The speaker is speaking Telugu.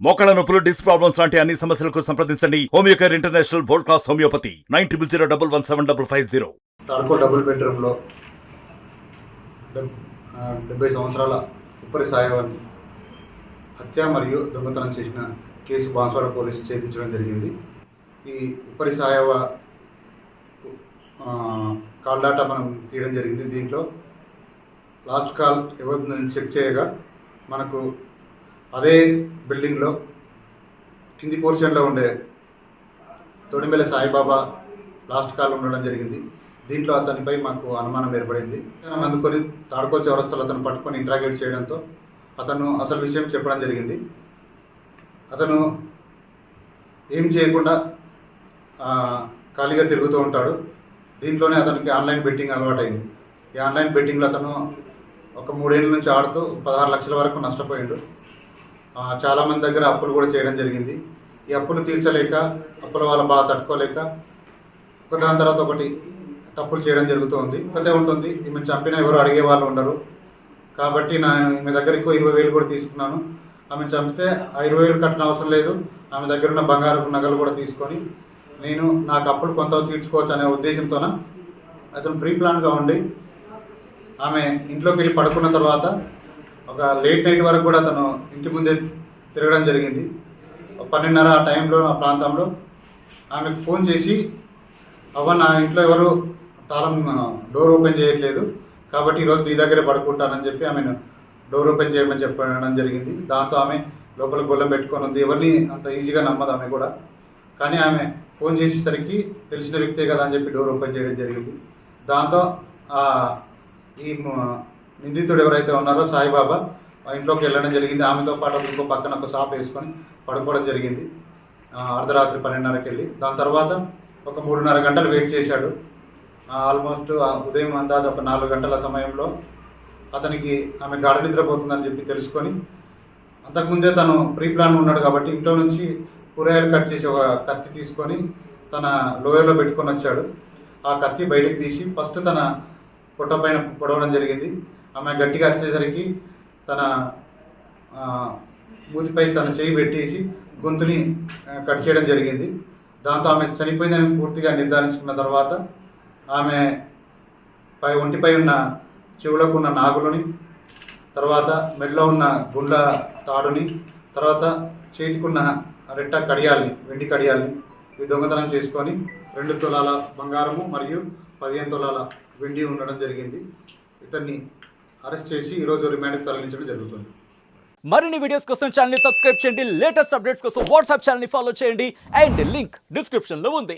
మోకాళ్ళ నొప్పులు, డిస్క్ ప్రాబ్లమ్స్ లాంటి అన్ని సమస్యలకు సంప్రదించండి Homeocare international world class homeopathy 9001175550. తాడ్కో డబుల్ బెడ్రూమ్లో 70 సంవత్సరాల ఉప్పరి సాయవాన్ని హత్య మరియు దొంగతనం చేసిన కేసు బాన్స్వాడ పోలీసు ఛేదించడం జరిగింది. ఈ ఉప్పరి సాయవ కాల్ డాటా మనం తీయడం జరిగింది. దీంట్లో లాస్ట్ కాల్ ఎవరిని చెక్ చేయగా మనకు అదే బిల్డింగ్లో కింది పోర్షన్లో ఉండే తొడిమెల సాయిబాబా లాస్ట్ కాల్ ఉండడం జరిగింది. దీంట్లో అతనిపై మాకు అనుమానం ఏర్పడింది. అందుకొని తాడ్కో చౌరస్తాలో అతను పట్టుకొని ఇంట్రాగేట్ చేయడంతో అతను అసలు విషయం చెప్పడం జరిగింది. అతను ఏం చేయకుండా ఖాళీగా తిరుగుతూ ఉంటాడు. దీంట్లోనే అతనికి ఆన్లైన్ బెట్టింగ్ అలవాటైంది. ఈ ఆన్లైన్ బెట్టింగ్లో అతను ఒక 3 ఏళ్ళ నుంచి ఆడుతూ 16 లక్షల వరకు నష్టపోయాడు. చాలామంది దగ్గర అప్పులు కూడా చేయడం జరిగింది. ఈ అప్పులు తీర్చలేక, అప్పుల వాళ్ళ బాధ తట్టుకోలేక ఒకదాని తర్వాత ఒకటి తప్పులు చేయడం జరుగుతూ ఉంది. ఒకటే ఉంటుంది, ఈమె చంపినా ఎవరు అడిగే వాళ్ళు ఉండరు కాబట్టి ఈమె దగ్గర ఇంకో 20,000 కూడా తీసుకున్నాను. ఆమె చంపితే ఆ 20,000 కట్టిన అవసరం లేదు, ఆమె దగ్గర ఉన్న బంగారు నగలు కూడా తీసుకొని నేను నాకు అప్పులు కొంత తీర్చుకోవచ్చు అనే ఉద్దేశంతోన అతను ప్రీ ప్లాన్గా ఉండి ఆమె ఇంట్లోకి వెళ్ళి పడుకున్న తర్వాత ఒక లేట్ నైట్ వరకు కూడా అతను ఇంటి ముందే తిరగడం జరిగింది. 12:30 ఆ టైంలో ఆ ప్రాంతంలో ఆమెకు ఫోన్ చేసి, అవ్వ నా ఇంట్లో ఎవరు డోర్ ఓపెన్ చేయట్లేదు కాబట్టి ఈరోజు నీ దగ్గరే పడుకుంటానని చెప్పి ఆమెను డోర్ ఓపెన్ చేయమని చెప్పడం జరిగింది. దాంతో ఆమె లోపల గొల్లం పెట్టుకొని ఉంది. ఎవరిని అంత ఈజీగా నమ్మదు ఆమె కూడా. కానీ ఆమె ఫోన్ చేసేసరికి తెలిసిన వ్యక్తే కదా అని చెప్పి డోర్ ఓపెన్ చేయడం జరిగింది. దాంతో ఈ నిందితుడు ఎవరైతే ఉన్నారో సాయిబాబా ఇంట్లోకి వెళ్ళడం జరిగింది. ఆమెతో పాటు ఇంకో పక్కన ఒక షాప్ వేసుకొని పడుకోవడం జరిగింది. అర్ధరాత్రి 12:30కి వెళ్ళి దాని తర్వాత ఒక 3:30 గంటలు వెయిట్ చేశాడు. ఆల్మోస్ట్ ఉదయం అందాజ ఒక 4 గంటల సమయంలో అతనికి ఆమె గాఢ నిద్రపోతుందని చెప్పి తెలుసుకొని, అంతకుముందే తను ప్రీ ప్లాన్ ఉన్నాడు కాబట్టి ఇంట్లో నుంచి కూరగాయలు కట్ చేసి ఒక కత్తి తీసుకొని తన లోయర్లో పెట్టుకొని వచ్చాడు. ఆ కత్తి బయటకు తీసి ఫస్ట్ తన పొట్ట పైన పొడవడం జరిగింది. ఆమె గట్టిగా అరిచేసరికి తన మూతిపై తన చేయి పెట్టేసి గొంతుని కట్ చేయడం జరిగింది. దాంతో ఆమె చనిపోయిందని పూర్తిగా నిర్ధారించుకున్న తర్వాత ఆమె ఒంటిపై ఉన్న చెవులకు ఉన్న నాగులని, తర్వాత మెడలో ఉన్న గుండ్ల తాడుని, తర్వాత చేతికున్న రెట్ట కడియాల్ని, వెండి కడియాల్ని ఇవి దొంగతనం చేసుకొని 2 తులాల బంగారము మరియు 15 తులాల వెండి ఉండడం జరిగింది. ఇతన్ని అరెస్ట్ చేసి ఈరోజు రిమాండ్కి తరలించడం జరుగుతుంది. మరిన్ని వీడియోస్ కోసం ఛానల్ ని సబ్స్క్రైబ్ చేయండి. లేటెస్ట్ అప్డేట్స్ కోసం వాట్సాప్ ఛానల్ ని ఫాలో చేయండి. అండ్ లింక్ డిస్క్రిప్షన్ లో ఉంది.